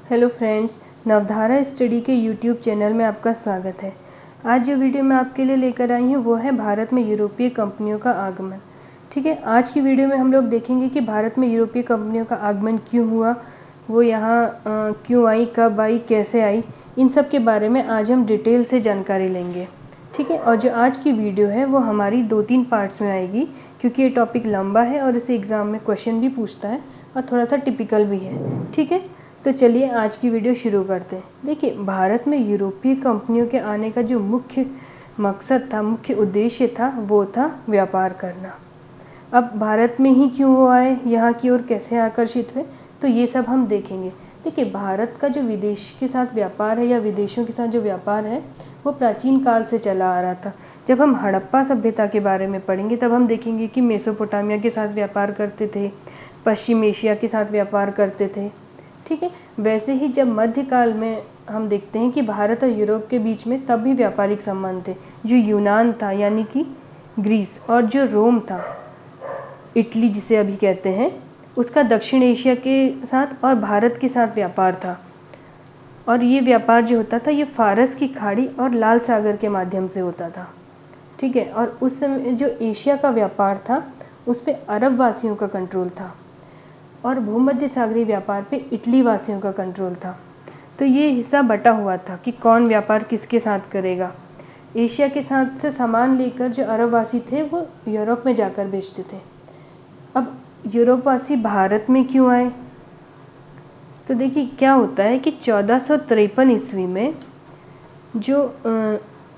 Hello friends, नवधारा study के YouTube channel में आपका स्वागत है। आज जो वीडियो मैं आपके लिए लेकर आई हूँ वो है भारत में यूरोपीय कंपनियों का आगमन। ठीक है, आज की वीडियो में हम लोग देखेंगे कि भारत में यूरोपीय कंपनियों का आगमन क्यों हुआ, वो यहाँ क्यों आई, कब आई, कैसे आई, इन सब के बारे में आज हम डिटेल से जानकारी लेंगे। ठीक है, और जो आज की वीडियो है वो हमारी 2-3 पार्ट्स में आएगी क्योंकि ये टॉपिक लंबा है और इसे एग्ज़ाम में क्वेश्चन भी पूछता है और थोड़ा सा टिपिकल भी है। ठीक है, तो चलिए आज की वीडियो शुरू करते हैं। देखिए, भारत में यूरोपीय कंपनियों के आने का जो मुख्य मकसद था, मुख्य उद्देश्य था, वो था व्यापार करना। अब भारत में ही क्यों वो आए, यहाँ की ओर कैसे आकर्षित हुए, तो ये सब हम देखेंगे। देखिए, भारत का जो विदेश के साथ व्यापार है या विदेशों के साथ जो व्यापार है वो प्राचीन काल से चला आ रहा था। जब हम हड़प्पा सभ्यता के बारे में पढ़ेंगे तब हम देखेंगे कि मेसोपोटामिया के साथ व्यापार करते थे, पश्चिम एशिया के साथ व्यापार करते थे। ठीक है, वैसे ही जब मध्यकाल में हम देखते हैं कि भारत और यूरोप के बीच में तब भी व्यापारिक संबंध थे। जो यूनान था यानी कि ग्रीस, और जो रोम था, इटली जिसे अभी कहते हैं, उसका दक्षिण एशिया के साथ और भारत के साथ व्यापार था। और ये व्यापार जो होता था ये फारस की खाड़ी और लाल सागर के माध्यम से होता था। ठीक है, और उस समय जो एशिया का व्यापार था उस पर अरब वासियों का कंट्रोल था और भूमध्य सागरीय व्यापार पे इटली वासियों का कंट्रोल था। तो ये हिस्सा बटा हुआ था कि कौन व्यापार किसके साथ करेगा। एशिया के साथ से सामान लेकर जो अरब वासी थे वो यूरोप में जाकर बेचते थे। अब यूरोप वासी भारत में क्यों आए, तो देखिए क्या होता है कि 1453 ईस्वी में जो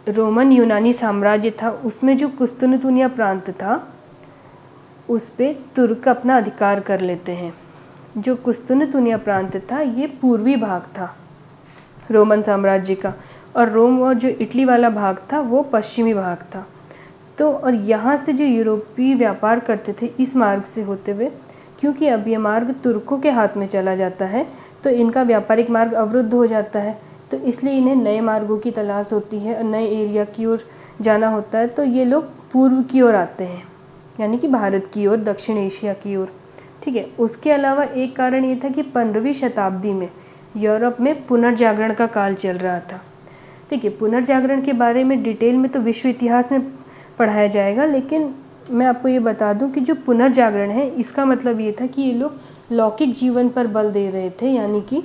रोमन यूनानी साम्राज्य था उसमें जो कुस्तुनतुनिया प्रांत था उस पे तुर्क अपना अधिकार कर लेते हैं। जो कुस्तुनतुनिया प्रांत था ये पूर्वी भाग था रोमन साम्राज्य का, और रोम और जो इटली वाला भाग था वो पश्चिमी भाग था। तो और यहाँ से जो यूरोपीय व्यापार करते थे इस मार्ग से होते हुए, क्योंकि अब ये मार्ग तुर्कों के हाथ में चला जाता है तो इनका व्यापारिक मार्ग अवरुद्ध हो जाता है। तो इसलिए इन्हें नए मार्गों की तलाश होती है और नए एरिया की ओर जाना होता है। तो ये लोग पूर्व की ओर आते हैं, यानी कि भारत की ओर, दक्षिण एशिया की ओर। ठीक है, उसके अलावा एक कारण ये था कि 15वीं शताब्दी में यूरोप में पुनर्जागरण का काल चल रहा था। देखिए, पुनर्जागरण के बारे में डिटेल में तो विश्व इतिहास में पढ़ाया जाएगा, लेकिन मैं आपको ये बता दूं कि जो पुनर्जागरण है इसका मतलब ये था कि ये लोग लौकिक जीवन पर बल दे रहे थे, यानी कि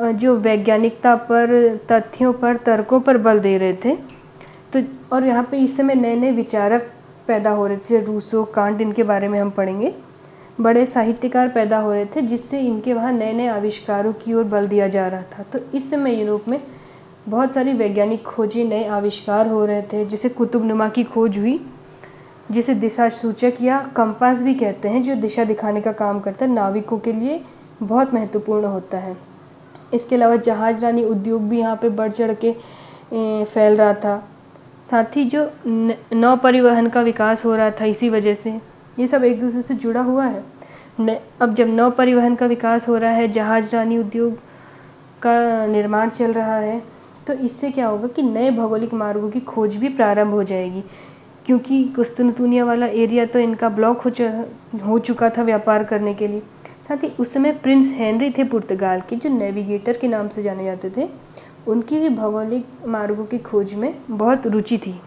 जो वैज्ञानिकता पर, तथ्यों पर, तर्कों पर बल दे रहे थे। तो और यहाँ पे इस समय नए नए विचारक पैदा हो रहे थे, रूसो, कांट, इनके बारे में हम पढ़ेंगे। बड़े साहित्यकार पैदा हो रहे थे जिससे इनके वहाँ नए नए आविष्कारों की ओर बल दिया जा रहा था। तो इस समय यूरोप में बहुत सारी वैज्ञानिक खोजें, नए आविष्कार हो रहे थे, जैसे कुतुबनुमा की खोज हुई, जिसे दिशा सूचक या कंपास भी कहते हैं, जो दिशा दिखाने का काम करता है, नाविकों के लिए बहुत महत्वपूर्ण होता है। इसके अलावा जहाजरानी उद्योग भी यहाँ पे बढ़ चढ़ के फैल रहा था। साथ ही जो नौ परिवहन का विकास हो रहा था, इसी वजह से ये सब एक दूसरे से जुड़ा हुआ है। अब जब नौ परिवहन का विकास हो रहा है, जहाजरानी उद्योग का निर्माण चल रहा है, तो इससे क्या होगा कि नए भौगोलिक मार्गों की खोज भी प्रारंभ हो जाएगी, क्योंकि कुस्तुनतुनिया वाला एरिया तो इनका ब्लॉक हो चुका था व्यापार करने के लिए। साथ ही उस समय प्रिंस हेनरी थे पुर्तगाल के, जो नेविगेटर के नाम से जाने जाते थे, उनकी भी भौगोलिक मार्गों की खोज में बहुत रुचि थी।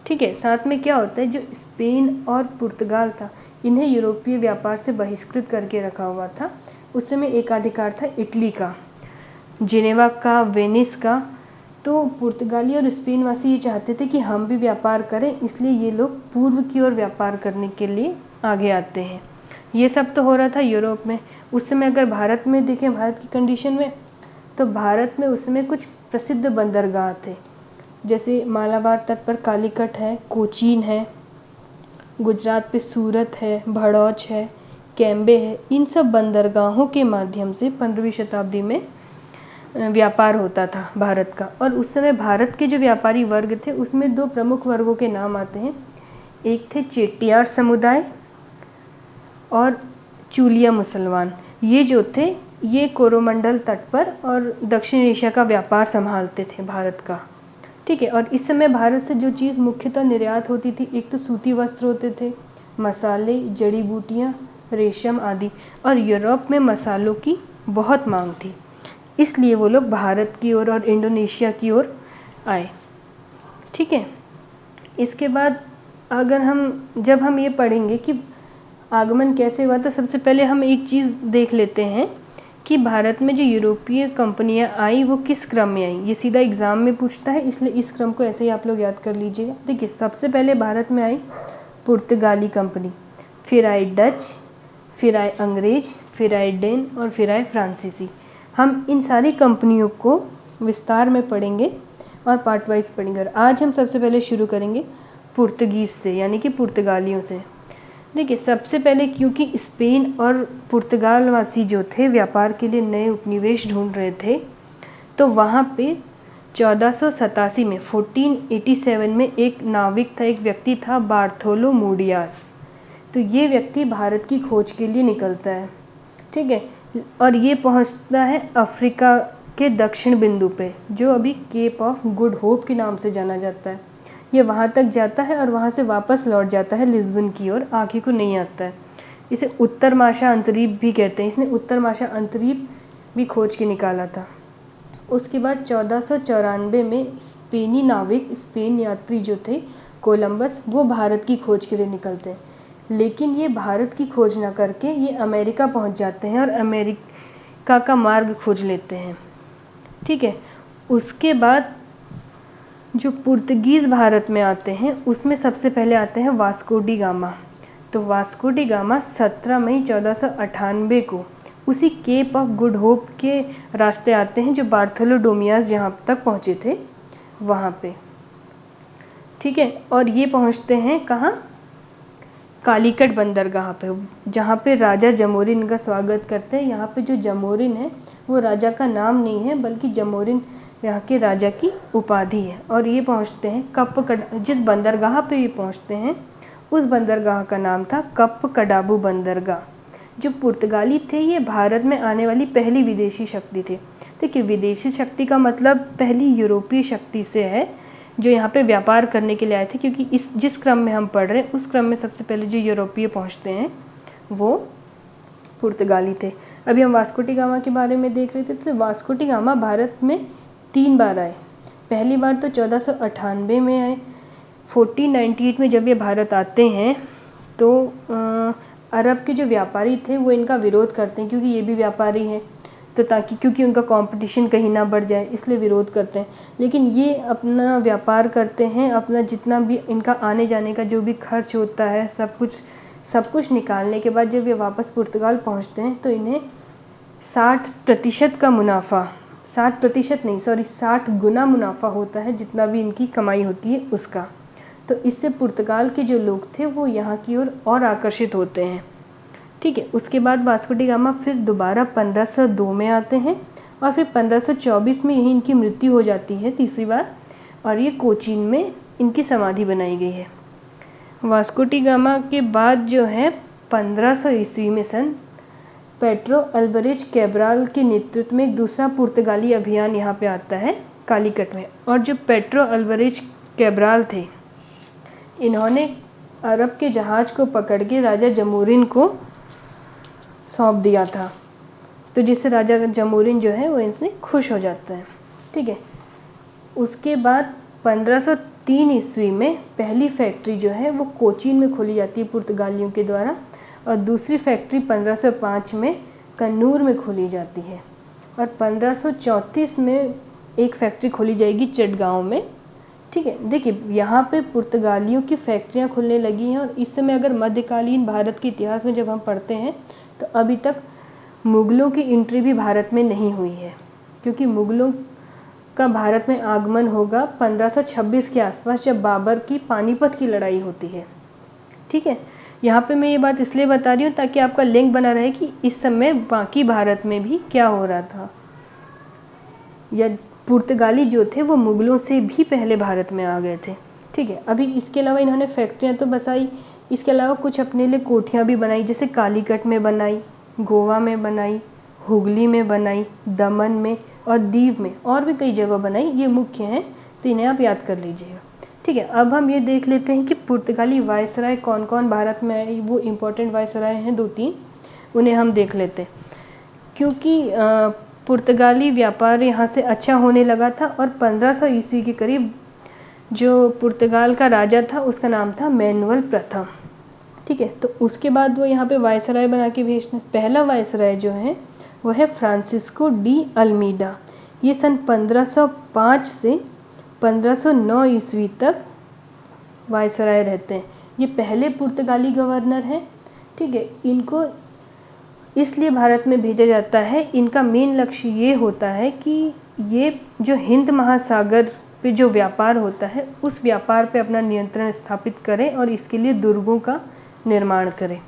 ठीक है, साथ में क्या होता है, जो स्पेन और पुर्तगाल था इन्हें यूरोपीय व्यापार से बहिष्कृत करके रखा हुआ था। उस समय एकाधिकार था इटली का, जिनेवा का, वेनिस का। तो पुर्तगाली और स्पेन वासी ये चाहते थे कि हम भी व्यापार करें, इसलिए ये लोग पूर्व की ओर व्यापार करने के लिए आगे आते हैं। ये सब तो हो रहा था यूरोप में। उस समय अगर भारत में देखें, भारत की कंडीशन में, तो भारत में उस समय कुछ प्रसिद्ध बंदरगाह थे, जैसे मालाबार तट पर कालीकट है, कोचीन है, गुजरात पे सूरत है, भड़ौच है, कैम्बे है। इन सब बंदरगाहों के माध्यम से 15वीं शताब्दी में व्यापार होता था भारत का। और उस समय भारत के जो व्यापारी वर्ग थे उसमें दो प्रमुख वर्गों के नाम आते हैं। एक थे चेट्टियार समुदाय और चूलिया मुसलमान। ये जो थे ये कोरोमंडल तट पर और दक्षिण एशिया का व्यापार संभालते थे भारत का। ठीक है, और इस समय भारत से जो चीज़ मुख्यतः निर्यात होती थी, एक तो सूती वस्त्र होते थे, मसाले, जड़ी बूटियाँ, रेशम आदि। और यूरोप में मसालों की बहुत मांग थी। इसलिए वो लोग भारत की ओर और इंडोनेशिया की ओर आए। ठीक है, इसके बाद अगर जब हम ये पढ़ेंगे कि आगमन कैसे हुआ, तो सबसे पहले हम एक चीज़ देख लेते हैं कि भारत में जो यूरोपीय कंपनियां आई वो किस क्रम में आई। ये सीधा एग्ज़ाम में पूछता है, इसलिए इस क्रम को ऐसे ही आप लोग याद कर लीजिएगा। देखिए, सबसे पहले भारत में आई पुर्तगाली कंपनी, फिर आई डच, फिर आए अंग्रेज, फिर आए डेन और फिर आए फ्रांसीसी। हम इन सारी कंपनियों को विस्तार में पढ़ेंगे और पार्ट वाइज पढ़ेंगे। और आज हम सबसे पहले शुरू करेंगे पुर्तगीज़ से, यानी कि पुर्तगालियों से। देखिए, सबसे पहले क्योंकि स्पेन और पुर्तगाल वासी जो थे व्यापार के लिए नए उपनिवेश ढूंढ रहे थे, तो वहाँ पे 1487 में 1487 में एक नाविक था, एक व्यक्ति था बार्थोलो मूडियास। तो ये व्यक्ति भारत की खोज के लिए निकलता है। ठीक है, और ये पहुँचता है अफ्रीका के दक्षिण बिंदु पे, जो अभी केप ऑफ गुड होप के नाम से जाना जाता है। ये वहाँ तक जाता है और वहाँ से वापस लौट जाता है लिस्बन की ओर, आगे को नहीं आता है। इसे उत्तर माशा अंतरीप भी कहते हैं। इसने उत्तर माशा अंतरीप भी खोज के निकाला था। उसके बाद 1494 में स्पेनी नाविक, स्पेन यात्री जो थे कोलंबस, वो भारत की खोज के लिए निकलते हैं। लेकिन ये भारत की खोज ना करके ये अमेरिका पहुंच जाते हैं और अमेरिका का मार्ग खोज लेते हैं। ठीक है, उसके बाद जो पुर्तगीज़ भारत में आते हैं उसमें सबसे पहले आते हैं वास्को डी गामा। तो वास्को डी गामा 17 मई 1498 को उसी केप ऑफ गुड होप के रास्ते आते हैं जो बार्थोलो डोमियास जहाँ तक पहुँचे थे वहाँ पे। ठीक है, और ये पहुँचते हैं कहाँ, कालीकट बंदरगाह पे, जहाँ पे राजा जमोरिन का स्वागत करते हैं। यहाँ पे जो जमोरिन है वो राजा का नाम नहीं है, बल्कि जमोरिन यहाँ के राजा की उपाधि है। और ये पहुँचते हैं जिस बंदरगाह पे ये पहुँचते हैं उस बंदरगाह का नाम था कप्प कडाबू बंदरगाह। जो पुर्तगाली थे ये भारत में आने वाली पहली विदेशी शक्ति थे। देखिए, विदेशी शक्ति का मतलब पहली यूरोपीय शक्ति से है जो यहाँ पे व्यापार करने के लिए आए थे, क्योंकि जिस क्रम में हम पढ़ रहे हैं उस क्रम में सबसे पहले जो यूरोपीय पहुँचते हैं वो पुर्तगाली थे। अभी हम वास्को डी गामा के बारे में देख रहे थे। तो वास्को डी गामा भारत में 3 बार आए। पहली बार तो 1498 में आए। 1498 में जब ये भारत आते हैं तो अरब के जो व्यापारी थे वो इनका विरोध करते हैं, क्योंकि ये भी व्यापारी हैं, तो क्योंकि उनका कंपटीशन कहीं ना बढ़ जाए इसलिए विरोध करते हैं। लेकिन ये अपना व्यापार करते हैं, अपना जितना भी इनका आने जाने का जो भी खर्च होता है सब कुछ निकालने के बाद जब ये वापस पुर्तगाल पहुंचते हैं तो इन्हें 60% का मुनाफा, 60 गुना मुनाफा होता है जितना भी इनकी कमाई होती है उसका। तो इससे पुर्तगाल के जो लोग थे वो यहाँ की ओर और आकर्षित होते हैं। ठीक है, उसके बाद वास्को डी गामा फिर दोबारा 1502 में आते हैं और फिर 1524 में यही इनकी मृत्यु हो जाती है तीसरी बार, और ये कोचीन में इनकी समाधि बनाई गई है। वास्को डी गामा के बाद जो है 1500 ईस्वी में सन पेड्रो अल्वारेज कैब्राल के नेतृत्व में एक दूसरा पुर्तगाली अभियान यहाँ पे आता है कालीकट में। और जो पेड्रो अल्वारेज कैब्राल थे, इन्होंने अरब के जहाज को पकड़ के राजा जमोरिन को सौंप दिया था, तो जिससे राजा जमोरिन जो है वो इनसे खुश हो जाता है। ठीक है, उसके बाद 1503 ईस्वी में पहली फैक्ट्री जो है वो कोचीन में खोली जाती है पुर्तगालियों के द्वारा, और दूसरी फैक्ट्री 1505 में कन्नूर में खोली जाती है, और 1534 में एक फैक्ट्री खोली जाएगी चटगांव में। ठीक है, देखिए यहाँ पे पुर्तगालियों की फैक्ट्रियाँ खुलने लगी हैं। और इस समय अगर मध्यकालीन भारत के इतिहास में जब हम पढ़ते हैं तो अभी तक मुग़लों की एंट्री भी भारत में नहीं हुई है, क्योंकि मुग़लों का भारत में आगमन होगा 1526 के आसपास, जब बाबर की पानीपत की लड़ाई होती है। ठीक है, यहाँ पे मैं ये बात इसलिए बता रही हूँ ताकि आपका लिंक बना रहे कि इस समय बाकी भारत में भी क्या हो रहा था, या पुर्तगाली जो थे वो मुग़लों से भी पहले भारत में आ गए थे। ठीक है, अभी इसके अलावा इन्होंने फैक्ट्रियाँ तो बसाई, इसके अलावा कुछ अपने लिए कोठियाँ भी बनाई, जैसे कालीकट में बनाई, गोवा में बनाई, हुगली में बनाई, दमन में और दीव में, और भी कई जगह बनाई। ये मुख्य हैं, तो इन्हें आप याद कर लीजिएगा। ठीक है, अब हम ये देख लेते हैं कि पुर्तगाली वायसराय कौन कौन भारत में आए। वो इम्पोर्टेंट वायसराय हैं 2-3, उन्हें हम देख लेते हैं। क्योंकि पुर्तगाली व्यापार यहाँ से अच्छा होने लगा था और 1500 ईस्वी के करीब जो पुर्तगाल का राजा था उसका नाम था मैनुअल प्रथम। ठीक है, तो उसके बाद वो यहाँ पे वायसराय बना के भेजते हैं। पहला वायसराय जो है वो है फ्रांसिस्को डी अल्मीडा। ये सन 1505 से 1509 ईस्वी तक वायसराय रहते हैं। ये पहले पुर्तगाली गवर्नर हैं। ठीक है, इनको इसलिए भारत में भेजा जाता है, इनका मेन लक्ष्य ये होता है कि ये जो हिंद महासागर पे जो व्यापार होता है उस व्यापार पे अपना नियंत्रण स्थापित करें और इसके लिए दुर्गों का निर्माण करें।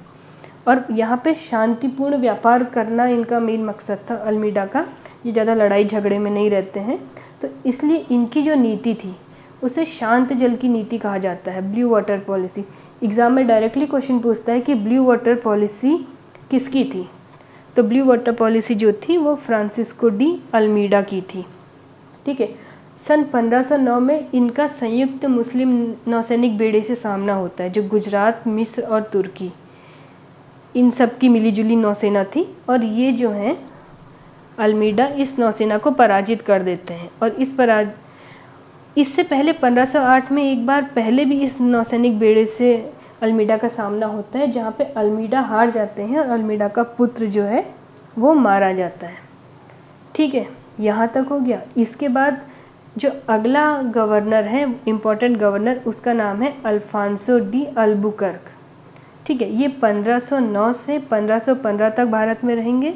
और यहाँ पे शांतिपूर्ण व्यापार करना इनका मेन मकसद था अल्मीडा का। ये ज़्यादा लड़ाई झगड़े में नहीं रहते हैं, तो इसलिए इनकी जो नीति थी उसे शांत जल की नीति कहा जाता है, ब्लू वाटर पॉलिसी। एग्ज़ाम में डायरेक्टली क्वेश्चन पूछता है कि ब्लू वाटर पॉलिसी किसकी थी, तो ब्लू वाटर पॉलिसी जो थी वो फ्रांसिस्को डी अल्मीडा की थी। ठीक है, सन 1509 में इनका संयुक्त मुस्लिम नौसैनिक बेड़े से सामना होता है, जो गुजरात, मिस्र और तुर्की इन सब की मिलीजुली नौसेना थी। और ये जो हैं अल्मीडा इस नौसेना को पराजित कर देते हैं। और इससे पहले 1508 में एक बार पहले भी इस नौसैनिक बेड़े से अल्मीडा का सामना होता है, जहाँ पे अल्मीडा हार जाते हैं और अल्मीडा का पुत्र जो है वो मारा जाता है। ठीक है, यहाँ तक हो गया। इसके बाद जो अगला गवर्नर है, इम्पोर्टेंट गवर्नर, उसका नाम है अल्फांसो डी अल्बुकर्क। ठीक है, ये 1509 से 1515 तक भारत में रहेंगे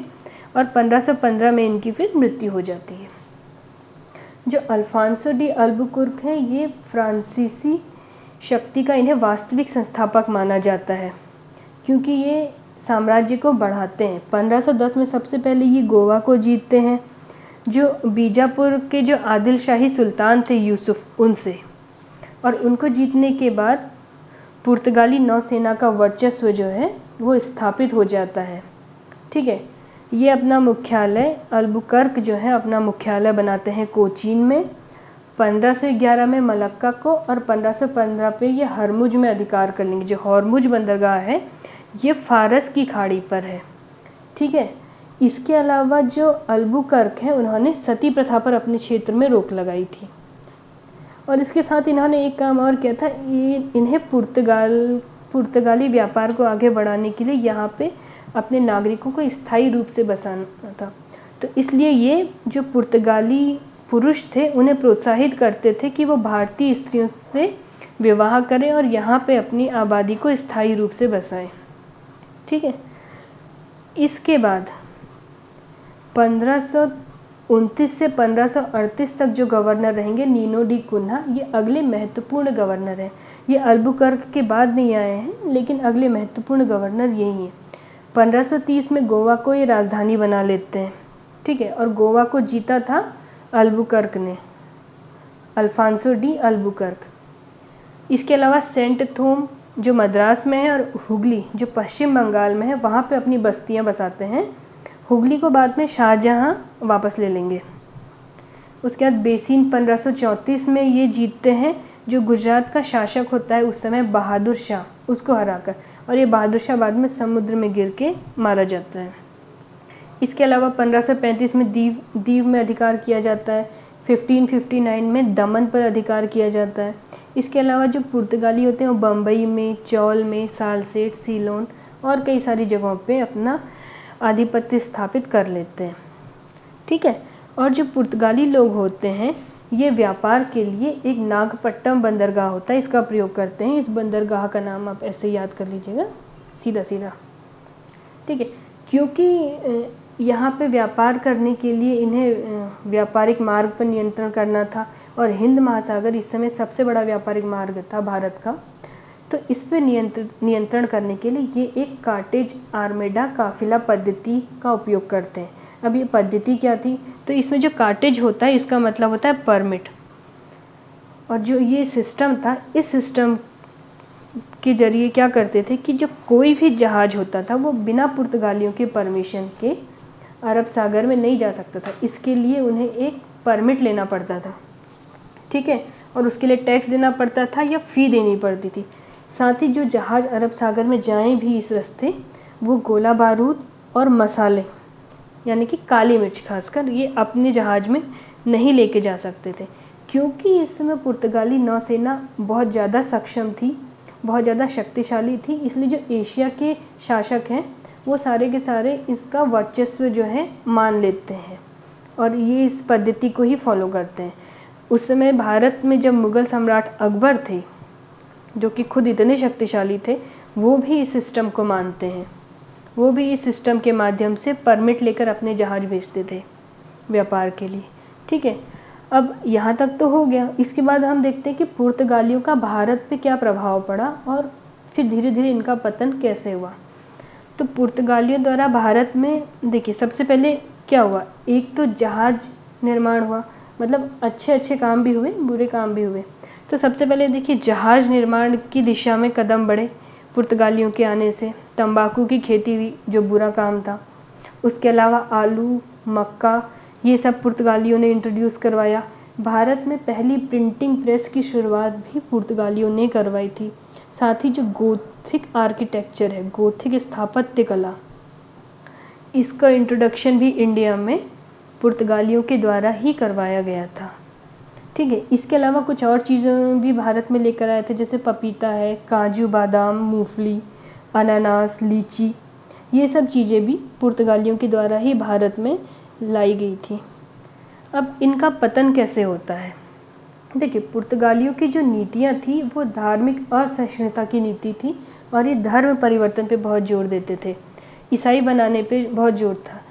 और 1515 में इनकी फिर मृत्यु हो जाती है। जो अल्फांसो डी अल्बुकर्क है ये फ्रांसीसी शक्ति का इन्हें वास्तविक संस्थापक माना जाता है, क्योंकि ये साम्राज्य को बढ़ाते हैं। 1510 में सबसे पहले ये गोवा को जीतते हैं, जो बीजापुर के जो आदिल शाही सुल्तान थे यूसुफ, उनसे। और उनको जीतने के बाद पुर्तगाली नौसेना का वर्चस्व जो है वो स्थापित हो जाता है। ठीक है, ये अपना मुख्यालय अल्बुकर्क जो है अपना मुख्यालय बनाते हैं कोचीन में। 1511 में मलक्का को और 1515 पे ये हरमुज में अधिकार कर लेंगे। जो हरमुज बंदरगाह है ये फारस की खाड़ी पर है। ठीक है, इसके अलावा जो अल्बुकर्क है उन्होंने सती प्रथा पर अपने क्षेत्र में रोक लगाई थी। और इसके साथ इन्होंने एक काम और किया था, इन्हें पुर्तगाली व्यापार को आगे बढ़ाने के लिए यहाँ पे अपने नागरिकों को स्थायी रूप से बसाना था। तो इसलिए ये जो पुर्तगाली पुरुष थे उन्हें प्रोत्साहित करते थे कि वो भारतीय स्त्रियों से विवाह करें और यहाँ पे अपनी आबादी को स्थायी रूप से बसाएं। ठीक है, इसके बाद 1529 से 1538 तक जो गवर्नर रहेंगे नीनो डी कुन्हा, ये अगले महत्वपूर्ण गवर्नर हैं। ये अल्बुकर्क के बाद नहीं आए हैं, लेकिन अगले महत्वपूर्ण गवर्नर यही हैं। 1530 में गोवा को ये राजधानी बना लेते हैं। ठीक है, और गोवा को जीता था अल्बुकर्क ने, अल्फांसो डी अल्बुकर्क। इसके अलावा सेंट थोम जो मद्रास में है और हुगली जो पश्चिम बंगाल में है, वहाँ पे अपनी बस्तियाँ बसाते हैं। हुगली को बाद में शाहजहाँ वापस ले लेंगे। उसके बाद बेसिन 1534 में ये जीतते हैं, जो गुजरात का शासक होता है उस समय बहादुर शाह, उसको हराकर। और ये बहादुर शाह बाद में समुद्र में गिर के मारा जाता है। इसके अलावा 1535 में दीव में अधिकार किया जाता है। 1559 में दमन पर अधिकार किया जाता है। इसके अलावा जो पुर्तगाली होते हैं वो बम्बई में, चौल में, सालसेट, सीलोन और कई सारी जगहों पे अपना आधिपत्य स्थापित कर लेते हैं। ठीक है, और जो पुर्तगाली लोग होते हैं ये व्यापार के लिए एक नागपट्टम बंदरगाह होता है, इसका प्रयोग करते हैं। इस बंदरगाह का नाम आप ऐसे याद कर लीजिएगा, सीधा सीधा। ठीक है, क्योंकि यहाँ पे व्यापार करने के लिए इन्हें व्यापारिक मार्ग पर नियंत्रण करना था और हिंद महासागर इस समय सबसे बड़ा व्यापारिक मार्ग था भारत का, तो इस पे नियंत्रण करने के लिए ये एक कार्टेज आर्मेडा काफिला पद्धति का उपयोग करते हैं। अब ये पद्धति क्या थी, तो इसमें जो कार्टेज होता है इसका मतलब होता है परमिट, और जो ये सिस्टम था, इस सिस्टम के जरिए क्या करते थे कि जो कोई भी जहाज होता था वो बिना पुर्तगालियों के परमिशन के अरब सागर में नहीं जा सकता था। इसके लिए उन्हें एक परमिट लेना पड़ता था। ठीक है, और उसके लिए टैक्स देना पड़ता था या फ़ी देनी पड़ती थी। साथ ही जो जहाज़ अरब सागर में जाएं भी इस रास्ते, वो गोला बारूद और मसाले यानी कि काली मिर्च खासकर, ये अपने जहाज़ में नहीं लेके जा सकते थे, क्योंकि इस समय पुर्तगाली नौसेना बहुत ज़्यादा सक्षम थी, बहुत ज़्यादा शक्तिशाली थी। इसलिए जो एशिया के शासक हैं वो सारे के सारे इसका वर्चस्व जो है मान लेते हैं और ये इस पद्धति को ही फॉलो करते हैं। उस समय भारत में जब मुग़ल सम्राट अकबर थे, जो कि खुद इतने शक्तिशाली थे, वो भी इस सिस्टम को मानते हैं। वो भी इस सिस्टम के माध्यम से परमिट लेकर अपने जहाज़ भेजते थे व्यापार के लिए। ठीक है, अब यहाँ तक तो हो गया। इसके बाद हम देखते हैं कि पुर्तगालियों का भारत पे क्या प्रभाव पड़ा और फिर धीरे धीरे इनका पतन कैसे हुआ। तो पुर्तगालियों द्वारा भारत में देखिए सबसे पहले क्या हुआ, एक तो जहाज निर्माण हुआ, मतलब अच्छे अच्छे काम भी हुए, बुरे काम भी हुए। तो सबसे पहले देखिए जहाज निर्माण की दिशा में कदम बढ़े पुर्तगालियों के आने से। तंबाकू की खेती हुई, जो बुरा काम था। उसके अलावा आलू, मक्का, ये सब पुर्तगालियों ने इंट्रोड्यूस करवाया। भारत में पहली प्रिंटिंग प्रेस की शुरुआत भी पुर्तगालियों ने करवाई थी। साथ ही जो गोथिक आर्किटेक्चर है, गोथिक स्थापत्य कला, इसका इंट्रोडक्शन भी इंडिया में पुर्तगालियों के द्वारा ही करवाया गया था। ठीक है, इसके अलावा कुछ और चीज़ें भी भारत में लेकर आए थे, जैसे पपीता है, काजू, बादाम, मूंगफली, अनानास, लीची, ये सब चीज़ें भी पुर्तगालियों के द्वारा ही भारत में लाई गई थी। अब इनका पतन कैसे होता है, देखिए पुर्तगालियों की जो नीतियाँ थी वो धार्मिक असहिष्णुता की नीति थी और ये धर्म परिवर्तन पे बहुत जोर देते थे, ईसाई बनाने पे बहुत जोर था।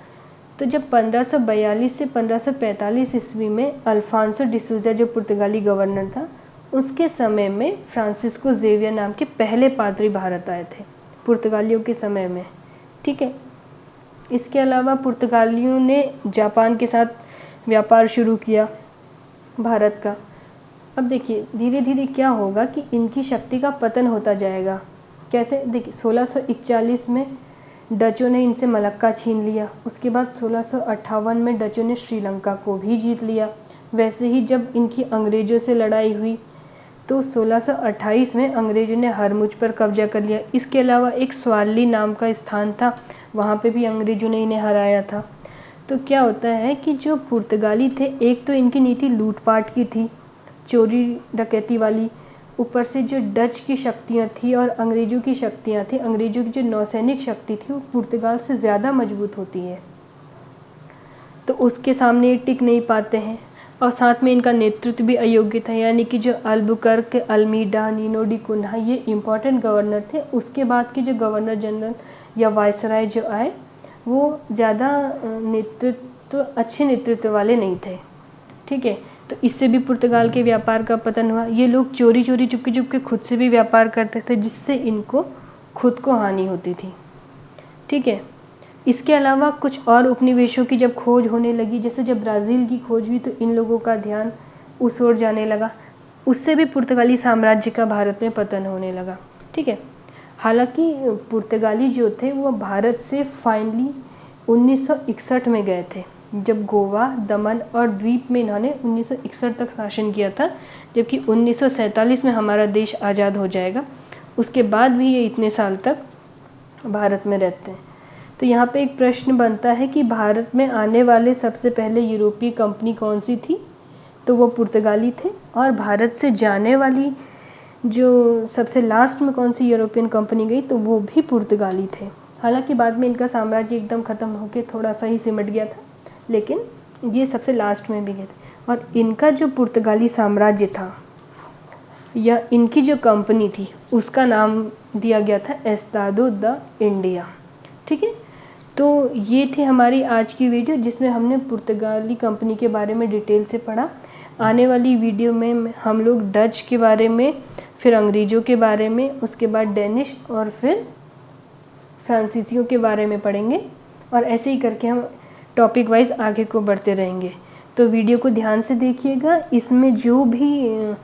तो जब 1542 से 1545 ईस्वी में अल्फांसो डिसूजा जो पुर्तगाली गवर्नर था, उसके समय में फ्रांसिस्को ज़ेवियर नाम के पहले पादरी भारत आए थे पुर्तगालियों के समय में। ठीक है, इसके अलावा पुर्तगालियों ने जापान के साथ व्यापार शुरू किया भारत का। अब देखिए धीरे धीरे क्या होगा कि इनकी शक्ति का पतन होता जाएगा। कैसे, देखिए 1641 में डचों ने इनसे मलक्का छीन लिया। उसके बाद 1658 में डचों ने श्रीलंका को भी जीत लिया। वैसे ही जब इनकी अंग्रेज़ों से लड़ाई हुई तो 1628 में अंग्रेज़ों ने हरमुज पर कब्जा कर लिया। इसके अलावा एक स्वाली नाम का स्थान था, वहाँ पे भी अंग्रेज़ों ने इन्हें हराया था। तो क्या होता है कि जो पुर्तगाली थे, एक तो इनकी नीति लूटपाट की थी, चोरी डकैती वाली, ऊपर से जो डच की शक्तियाँ थी और अंग्रेज़ों की शक्तियाँ थी, अंग्रेज़ों की जो नौसैनिक शक्ति थी वो पुर्तगाल से ज़्यादा मजबूत होती है, तो उसके सामने ये टिक नहीं पाते हैं। और साथ में इनका नेतृत्व भी अयोग्य था, यानी कि जो Albuquerque, Almeida, Nuno da Cunha, ये इम्पॉर्टेंट गवर्नर थे। उसके बाद के जो गवर्नर जनरल या वायसराय जो आए, वो ज़्यादा अच्छे नेतृत्व वाले नहीं थे। ठीक है, तो इससे भी पुर्तगाल के व्यापार का पतन हुआ। ये लोग चोरी चोरी चुपके चुपके खुद से भी व्यापार करते थे, जिससे इनको खुद को हानि होती थी। ठीक है, इसके अलावा कुछ और उपनिवेशों की जब खोज होने लगी, जैसे जब ब्राज़ील की खोज हुई, तो इन लोगों का ध्यान उस ओर जाने लगा। उससे भी पुर्तगाली साम्राज्य का भारत में पतन होने लगा। ठीक है, हालांकि पुर्तगाली जो थे वो भारत से फाइनली 1961 में गए थे, जब गोवा, दमन और द्वीप में इन्होंने 1961 तक शासन किया था, जबकि 1947 में हमारा देश आज़ाद हो जाएगा। उसके बाद भी ये इतने साल तक भारत में रहते हैं। तो यहाँ पे एक प्रश्न बनता है कि भारत में आने वाले सबसे पहले यूरोपीय कंपनी कौन सी थी, तो वो पुर्तगाली थे। और भारत से जाने वाली जो सबसे लास्ट में कौन सी यूरोपियन कंपनी गई, तो वो भी पुर्तगाली थे। हालांकि बाद में इनका साम्राज्य एकदम ख़त्म होकर थोड़ा सा ही सिमट गया था, लेकिन ये सबसे लास्ट में भी गए थे। और इनका जो पुर्तगाली साम्राज्य था या इनकी जो कंपनी थी, उसका नाम दिया गया था एस्तादो द इंडिया। ठीक है, तो ये थी हमारी आज की वीडियो, जिसमें हमने पुर्तगाली कंपनी के बारे में डिटेल से पढ़ा। आने वाली वीडियो में हम लोग डच के बारे में, फिर अंग्रेज़ों के बारे में, उसके बाद डेनिश और फिर फ्रांसीसियों के बारे में पढ़ेंगे। और ऐसे ही करके हम टॉपिक वाइज आगे को बढ़ते रहेंगे। तो वीडियो को ध्यान से देखिएगा, इसमें जो भी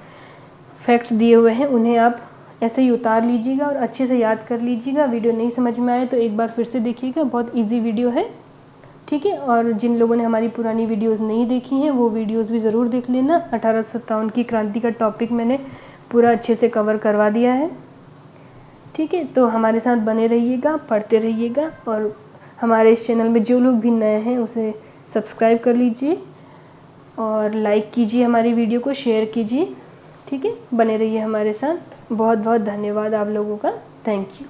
फैक्ट्स दिए हुए हैं उन्हें आप ऐसे ही उतार लीजिएगा और अच्छे से याद कर लीजिएगा। वीडियो नहीं समझ में आए तो एक बार फिर से देखिएगा, बहुत इजी वीडियो है। ठीक है, और जिन लोगों ने हमारी पुरानी वीडियोस नहीं देखी हैं वो वीडियोस भी ज़रूर देख लेना। 1857 की क्रांति का टॉपिक मैंने पूरा अच्छे से कवर करवा दिया है। ठीक है, तो हमारे साथ बने रहिएगा, पढ़ते रहिएगा और हमारे इस चैनल में जो लोग भी नए हैं उसे सब्सक्राइब कर लीजिए और लाइक कीजिए, हमारी वीडियो को शेयर कीजिए। ठीक है, बने रहिए हमारे साथ। बहुत बहुत धन्यवाद आप लोगों का। Thank you.